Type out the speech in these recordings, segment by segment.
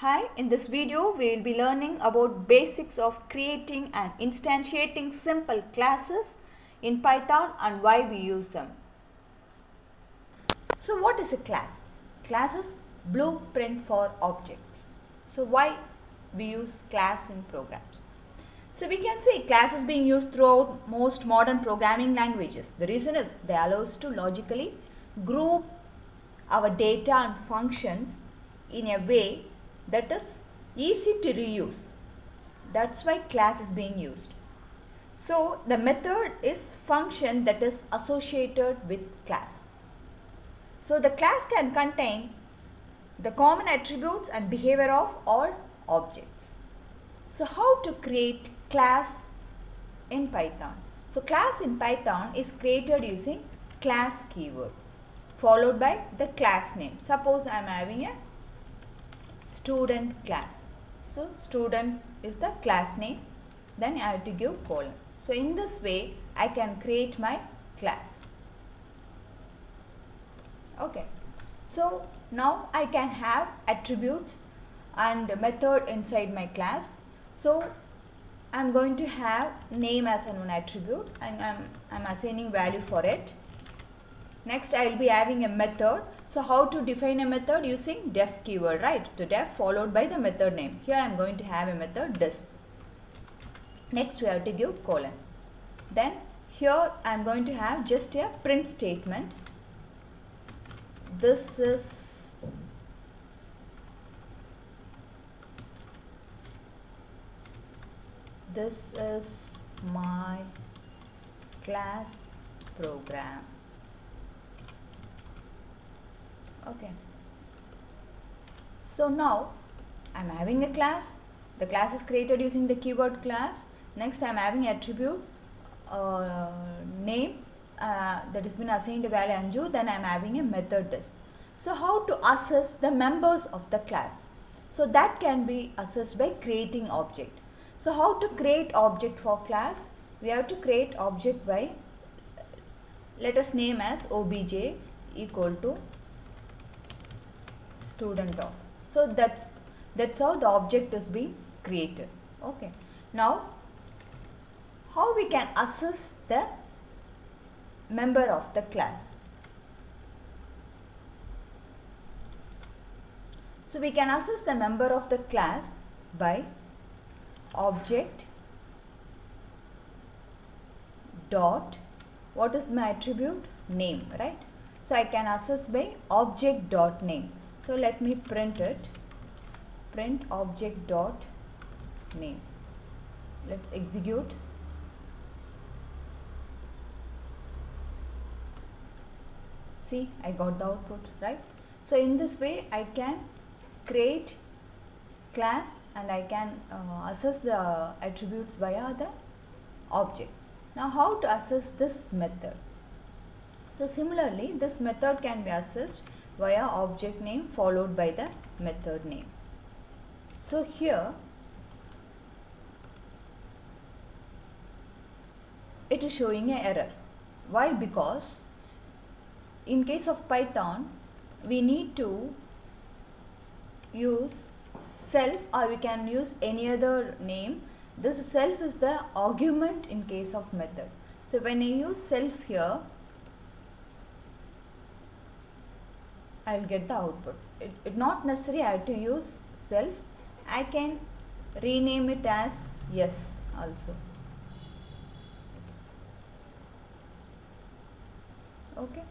Hi, in this video we will be learning about basics of creating and instantiating simple classes in Python and why we use them. So what is a class? Class is blueprint for objects. So why we use class in programs? So we can say class is being used throughout most modern programming languages. The reason is they allow us to logically group our data and functions in a way that is easy to reuse. That's why class is being used. So the method is function that is associated with class. So the class can contain the common attributes and behavior of all objects. So how to create class in Python? So class in Python is created using class keyword followed by the class name. Suppose I am having a student class. So student is the class name, then I have to give colon. So in this way I can create my class. Okay. So now I can have attributes and method inside my class. So I'm going to have name as an attribute and I'm assigning value for it. Next I will be having a method. So how to define a method? Using def keyword, right? So def followed by the method name. Here I am going to have a method disp. Next we have to give colon. Then here I am going to have just a print statement. This is my class program. Okay. So now I am having a class. The class is created using the keyword class. Next I am having attribute name that has been assigned a value Anju. Then I am having a method disp. So how to assess the members of the class? So that can be assessed by creating object. So how to create object for class? We have to create object by, let us name as obj equal to student of. So that's how the object is being created. Okay. Now how we can assess the member of the class? So we can assess the member of the class by object dot, what is my attribute? Name, right? So I can assess by object dot name. So let me print it. Print object dot name. Let's execute. See, I got the output, right? So in this way I can create class and I can assess the attributes via the object. Now how to assess this method? So similarly this method can be assessed via object name followed by the method name. So here it is showing an error. Why? Because in case of Python we need to use self, or we can use any other name. This self is the argument in case of method. So when I use self here, I will get the output. It not necessary I have to use self. I can rename it as yes also. Okay.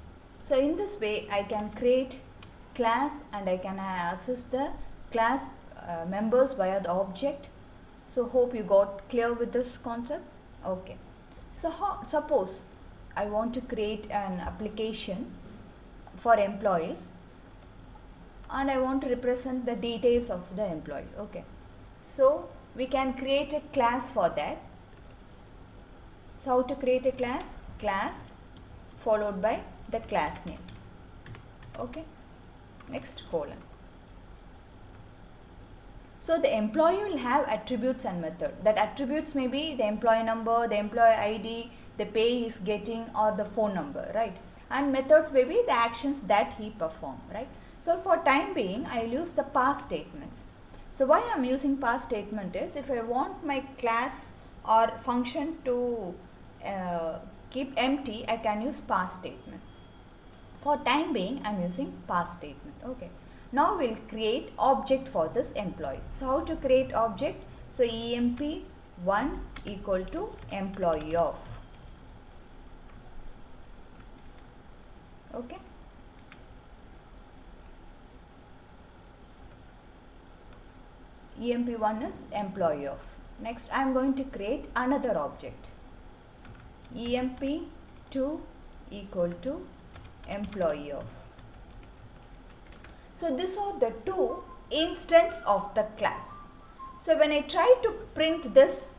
So in this way I can create class and I can assess the class members via the object. So hope you got clear with this concept. Okay. So suppose I want to create an application for employees and I want to represent the details of the employee. Okay. So we can create a class for that. So how to create a class? Class followed by the class name. Okay. Next colon. So the employee will have attributes and method. That attributes may be the employee number, the employee ID, the pay he is getting, or the phone number, right? And methods may be the actions that he performed, right? So for time being I will use the past statements. So why I am using pass statement is, if I want my class or function to keep empty, I can use pass statement. For time being, I am using pass statement. Okay. Now we'll create object for this employee. So how to create object? So emp1 equal to employee of. Okay. emp1 is employee of. Next I am going to create another object. emp2 equal to employee of. So these are the two instances of the class. So when I try to print this,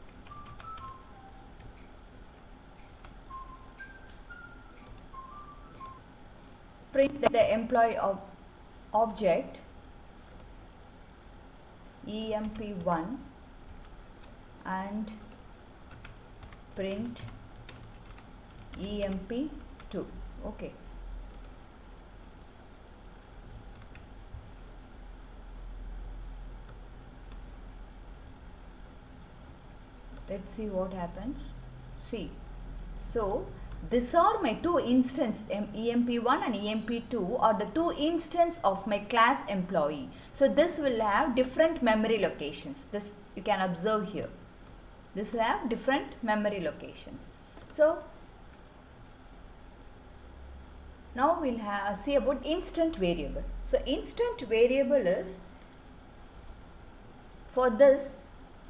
print the employee of object emp1 and print emp2. Okay. Let's see what happens. See, so these are my two instances, emp1 and emp2 are the two instances of my class employee. So this will have different memory locations. This you can observe here. This will have different memory locations. So now we'll see about instant variable. So instant variable is, for this,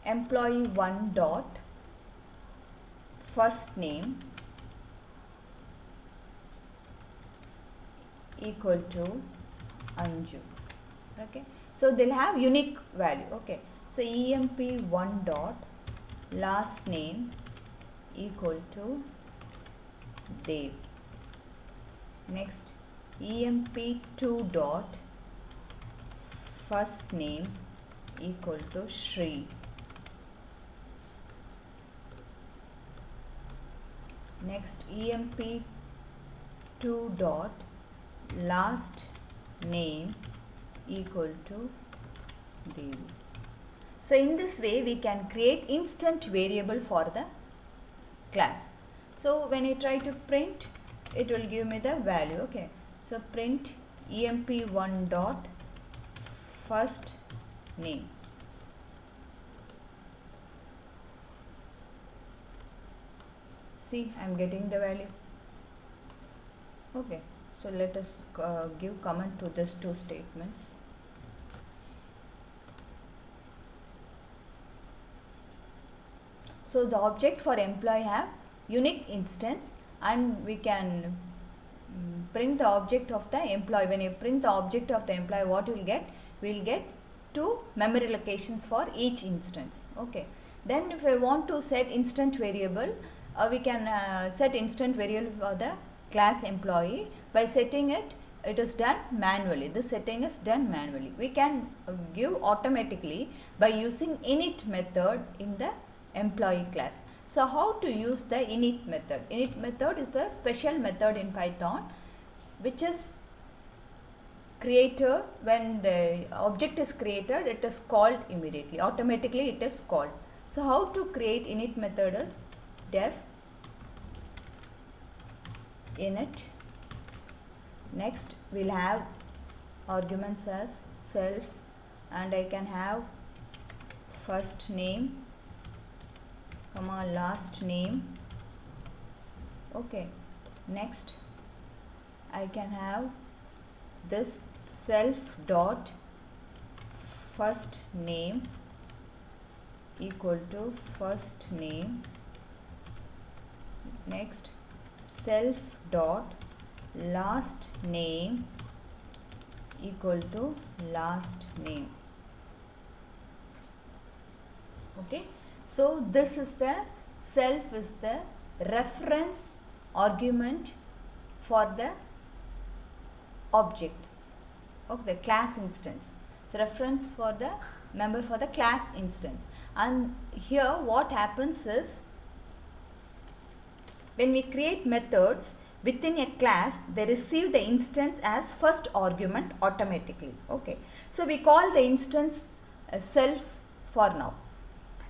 employee1 dot first name equal to Anju. Okay. So they'll have unique value. Okay. So emp1 dot last name equal to Dev. Next, emp2 dot first name equal to Shri. Next, emp2 dot last name equal to Devi. So in this way we can create instant variable for the class. So when I try to print, it will give me the value. Okay. So print emp1 dot first name. See, I am getting the value. Okay. So let us give comment to these two statements. So the object for employee have unique instance, and we can print the object of the employee. When you print the object of the employee, what you will get? We will get two memory locations for each instance. Okay. Then if I want to set instant variable, we can set instant variable for the class employee by setting it. It is done manually. This setting is done manually. We can give automatically by using init method in the employee class. So how to use the init method? Init method is the special method in Python which is created when the object is created. It is called immediately, automatically it is called. So how to create init method is def init. Next we'll have arguments as self, and I can have first name comma last name. Okay. Next I can have this self dot first name equal to first name. Next self dot last name equal to last name. Okay. So this is the self is the reference argument for the object of the class instance. So reference for the member for the class instance. And here what happens is, when we create methods within a class, they receive the instance as first argument automatically. Okay. So we call the instance self for now.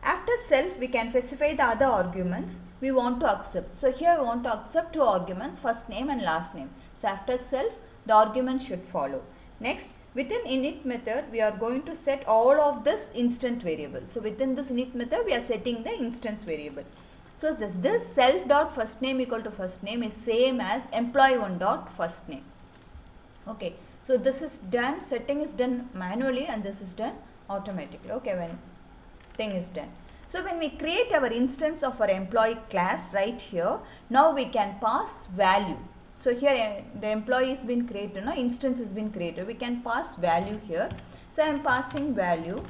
After self, we can specify the other arguments we want to accept. So here we want to accept two arguments, first name and last name. So after self, the argument should follow. Next, within init method, we are going to set all of this instant variable. So within this init method, we are setting the instance variable. So this self dot first name equal to first name is same as employee1 dot first name. Okay, so this is done, setting is done manually, and this is done automatically. Okay, when thing is done. So when we create our instance of our employee class right here, now we can pass value. So here the employee has been created, no, instance has been created. We can pass value here. So I am passing value,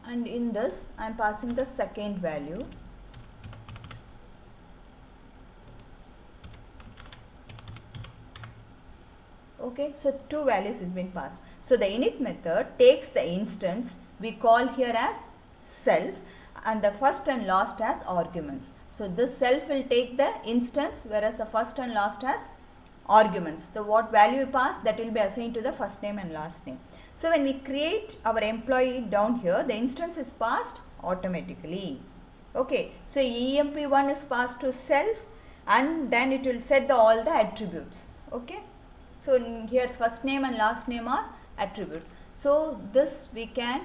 and in this I am passing the second value. Okay, so two values has been passed. So the init method takes the instance we call here as self and the first and last as arguments. So this self will take the instance, whereas the first and last as arguments. So what value you pass, that will be assigned to the first name and last name. So when we create our employee down here, the instance is passed automatically. Okay, so emp1 is passed to self, and then it will set all the attributes. Okay, so here's first name and last name are attribute. So this we can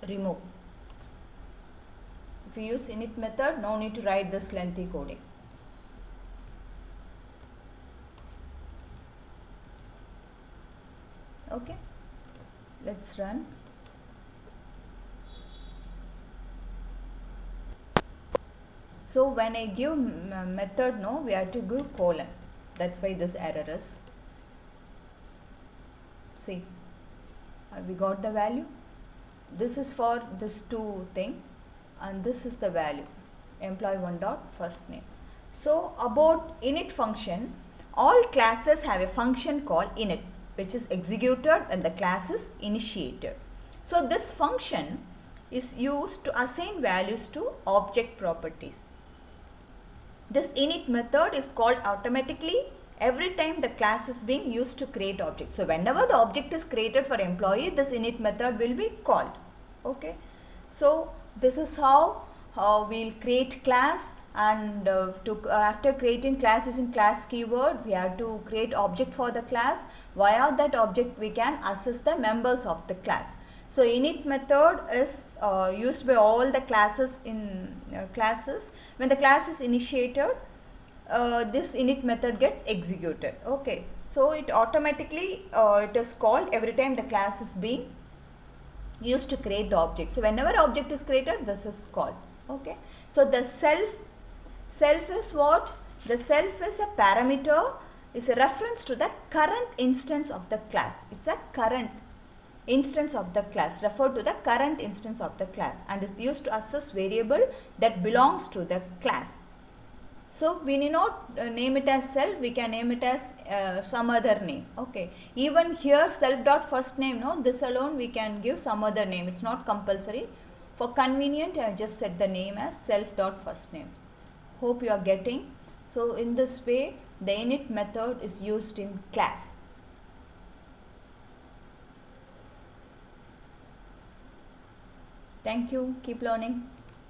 remove. If you use init method, no need to write this lengthy coding. Okay, let's run. So when I give method, no, we have to give colon. That's why this error is. See, we got the value. This is for this two thing, and this is the value, employee1 dot first name. So about init function, all classes have a function called init, which is executed and the class is initiated. So this function is used to assign values to object properties. This init method is called automatically every time the class is being used to create objects. So whenever the object is created for employee, this init method will be called. Okay, so this is how we'll create class, and after creating class using class keyword, we have to create object for the class. Via that object we can access the members of the class. So init method is used by all the classes in classes. When the class is initiated, this init method gets executed. Okay, so it automatically it is called every time the class is being used to create the object. So whenever object is created, this is called. Okay, so the self is what? The self is a parameter, is a reference to the current instance of the class. It's a current instance of the class, refer to the current instance of the class, and is used to access variable that belongs to the class. So we need not name it as self, we can name it as some other name. Okay, even here self dot first name, no, this alone we can give some other name. It's not compulsory. For convenient, I have just set the name as self dot first name. Hope you are getting. So in this way, the init method is used in class. Thank you. Keep learning.